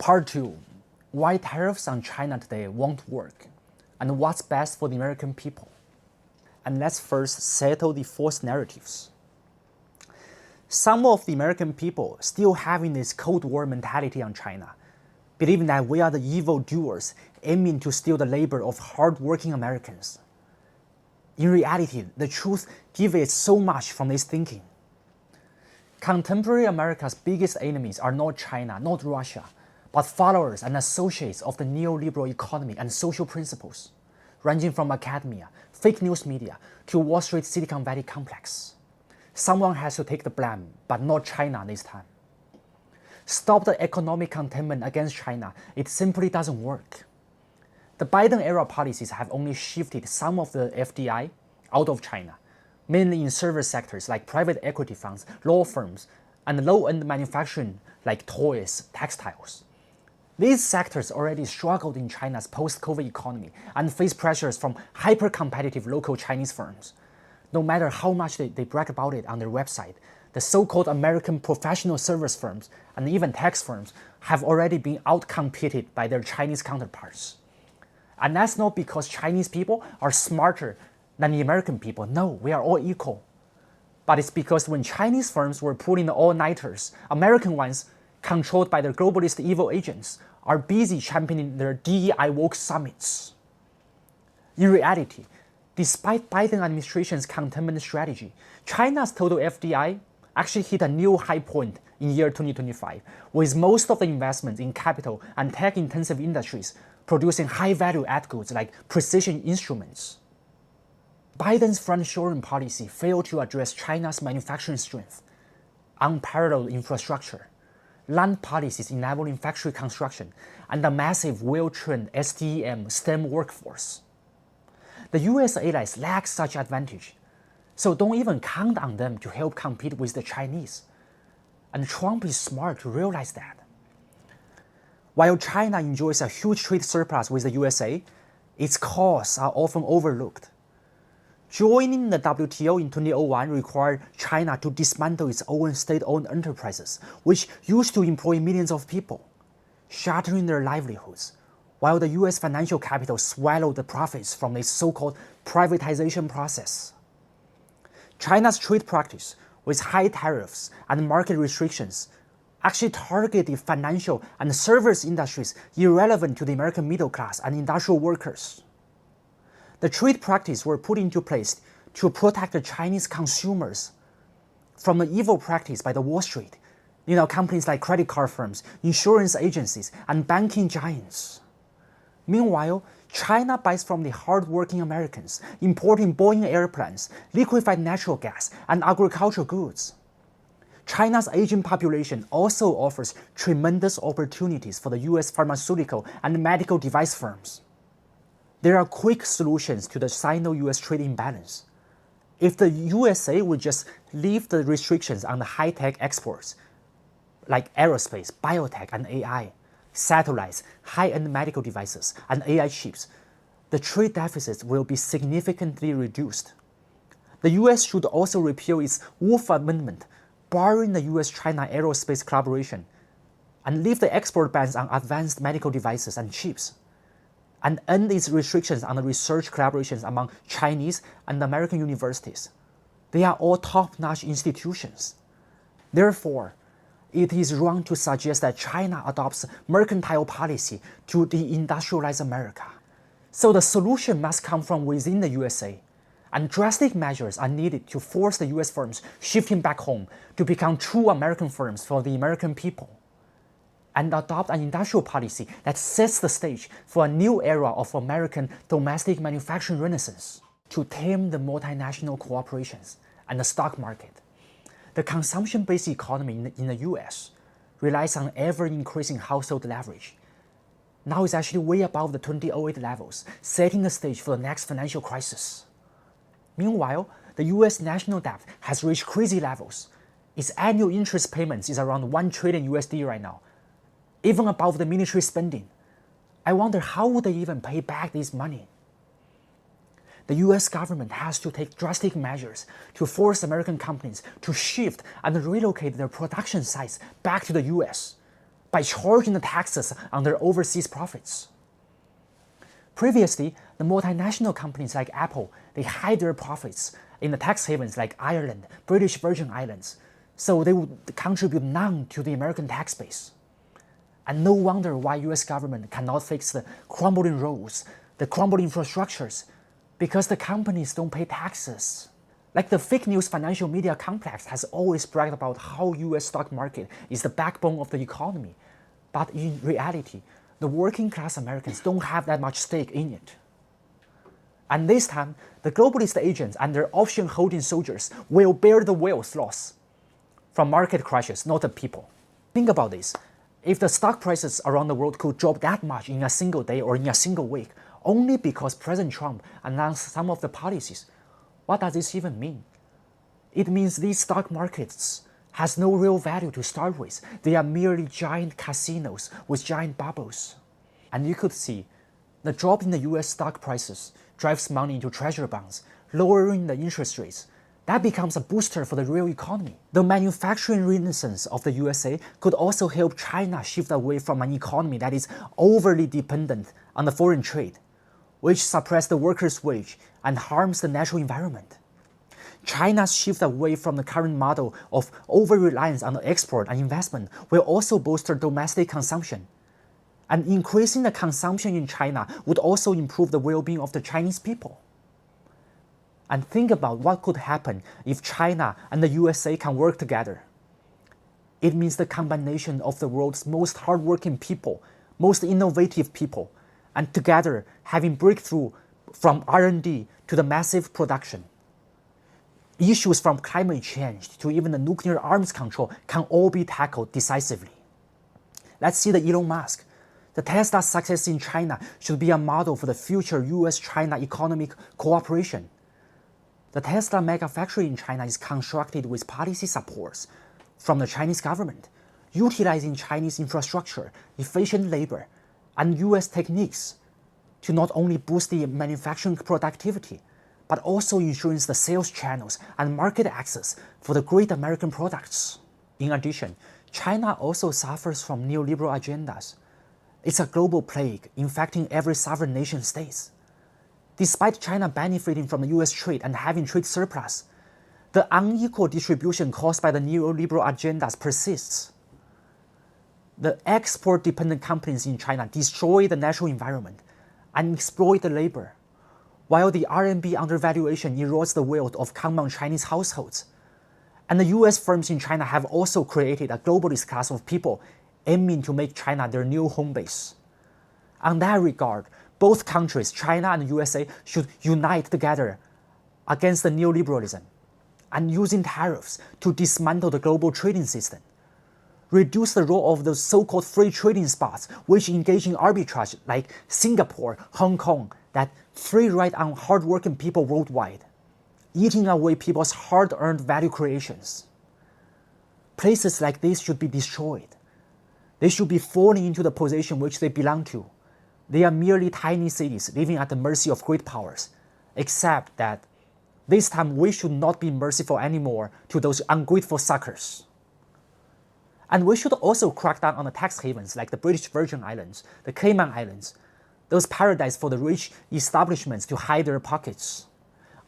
Part 2. Why tariffs on China today won't work, and what's best for the American people. And let's first settle the false narratives. Some of the American people still having this Cold War mentality on China, believing that we are the evil doers aiming to steal the labor of hard-working Americans. In reality, the truth deviates so much from this thinking. Contemporary America's biggest enemies are not China, not Russia, but followers and associates of the neoliberal economy and social principles, ranging from academia, fake news media, to Wall Street Silicon Valley complex. Someone has to take the blame, but not China this time. Stop the economic containment against China, it simply doesn't work. The Biden-era policies have only shifted some of the FDI out of China, mainly in service sectors like private equity funds, law firms, and low-end manufacturing like toys, textiles. These sectors already struggled in China's post-COVID economy and face pressures from hyper-competitive local Chinese firms. No matter how much they brag about it on their website, the so-called American professional service firms and even tax firms have already been outcompeted by their Chinese counterparts. And that's not because Chinese people are smarter than the American people. No, we are all equal. But it's because when Chinese firms were pulling the all-nighters, American ones, controlled by their globalist evil agents, are busy championing their DEI woke summits. In reality, despite Biden administration's containment strategy, China's total FDI actually hit a new high point in year 2025, with most of the investments in capital and tech-intensive industries producing high-value ad goods like precision instruments. Biden's front-shoring policy failed to address China's manufacturing strength, unparalleled infrastructure, land policies enabling factory construction, and a massive well-trained STEM workforce. The US allies lack such advantage, so don't even count on them to help compete with the Chinese. And Trump is smart to realize that. While China enjoys a huge trade surplus with the USA, its costs are often overlooked. Joining the WTO in 2001 required China to dismantle its own state-owned enterprises, which used to employ millions of people, shattering their livelihoods, while the US financial capital swallowed the profits from this so-called privatization process. China's trade practice, with high tariffs and market restrictions, actually targeted financial and service industries irrelevant to the American middle class and industrial workers. The trade practices were put into place to protect the Chinese consumers from the evil practice by the Wall Street, companies like credit card firms, insurance agencies, and banking giants. Meanwhile, China buys from the hard-working Americans, importing Boeing airplanes, liquefied natural gas, and agricultural goods. China's aging population also offers tremendous opportunities for the US pharmaceutical and medical device firms. There are quick solutions to the Sino-US trade imbalance. If the USA would just lift the restrictions on the high-tech exports, like aerospace, biotech, and AI, satellites, high-end medical devices, and AI chips, the trade deficits will be significantly reduced. The US should also repeal its Wolf Amendment, barring the US-China aerospace collaboration, and lift the export bans on advanced medical devices and chips, and end its restrictions on the research collaborations among Chinese and American universities. They are all top-notch institutions. Therefore, it is wrong to suggest that China adopts mercantile policy to deindustrialize America. So the solution must come from within the USA, and drastic measures are needed to force the US firms shifting back home to become true American firms for the American people, and adopt an industrial policy that sets the stage for a new era of American domestic manufacturing renaissance to tame the multinational corporations and the stock market. The consumption-based economy in the US relies on ever-increasing household leverage. Now it's actually way above the 2008 levels, setting the stage for the next financial crisis. Meanwhile, the US national debt has reached crazy levels. Its annual interest payments is around $1 trillion USD right now, even above the military spending. I wonder how would they even pay back this money? The US government has to take drastic measures to force American companies to shift and relocate their production sites back to the US, by charging the taxes on their overseas profits. Previously, the multinational companies like Apple, they hide their profits in the tax havens like Ireland, British Virgin Islands, so they would contribute none to the American tax base. And no wonder why US government cannot fix the crumbling roads, the crumbling infrastructures, because the companies don't pay taxes. Like the fake news financial media complex has always bragged about how US stock market is the backbone of the economy, but in reality, the working class Americans don't have that much stake in it. And this time, the globalist agents and their option holding soldiers will bear the wealth loss from market crashes, not the people. Think about this. If the stock prices around the world could drop that much in a single day or in a single week, only because President Trump announced some of the policies, what does this even mean? It means these stock markets has no real value to start with. They are merely giant casinos with giant bubbles. And you could see the drop in the US stock prices drives money into treasury bonds, lowering the interest rates. That becomes a booster for the real economy. The manufacturing renaissance of the USA could also help China shift away from an economy that is overly dependent on the foreign trade, which suppresses the workers' wage and harms the natural environment. China's shift away from the current model of over-reliance on export and investment will also bolster domestic consumption. And increasing the consumption in China would also improve the well-being of the Chinese people. And think about what could happen if China and the USA can work together. It means the combination of the world's most hardworking people, most innovative people, and together having breakthrough from R&D to the massive production. Issues from climate change to even the nuclear arms control can all be tackled decisively. Let's see the Elon Musk. The Tesla success in China should be a model for the future US-China economic cooperation. The Tesla mega factory in China is constructed with policy supports from the Chinese government, utilizing Chinese infrastructure, efficient labor, and US techniques to not only boost the manufacturing productivity, but also ensures the sales channels and market access for the great American products. In addition, China also suffers from neoliberal agendas. It's a global plague infecting every sovereign nation state. Despite China benefiting from the US trade and having trade surplus, the unequal distribution caused by the neoliberal agendas persists. The export-dependent companies in China destroy the natural environment and exploit the labor, while the RMB undervaluation erodes the wealth of common Chinese households. And the US firms in China have also created a globalist class of people aiming to make China their new home base. On that regard, both countries, China and the USA, should unite together against the neoliberalism and using tariffs to dismantle the global trading system, reduce the role of those so-called free trading spots which engage in arbitrage like Singapore, Hong Kong, that free ride on hard-working people worldwide, eating away people's hard-earned value creations. Places like this should be destroyed. They should be falling into the position which they belong to. They are merely tiny cities living at the mercy of great powers, except that this time we should not be merciful anymore to those ungrateful suckers. And we should also crack down on the tax havens like the British Virgin Islands, the Cayman Islands, those paradise for the rich establishments to hide their pockets.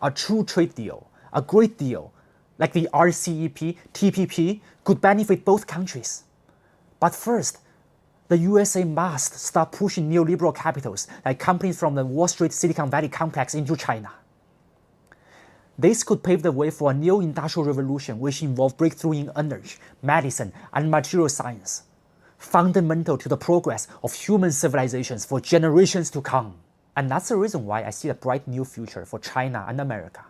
A true trade deal, a great deal, like the RCEP, TPP, could benefit both countries. But first, the USA must stop pushing neoliberal capitals like companies from the Wall Street Silicon Valley complex into China. This could pave the way for a new industrial revolution which involves breakthrough in energy, medicine, and material science, fundamental to the progress of human civilizations for generations to come. And that's the reason why I see a bright new future for China and America.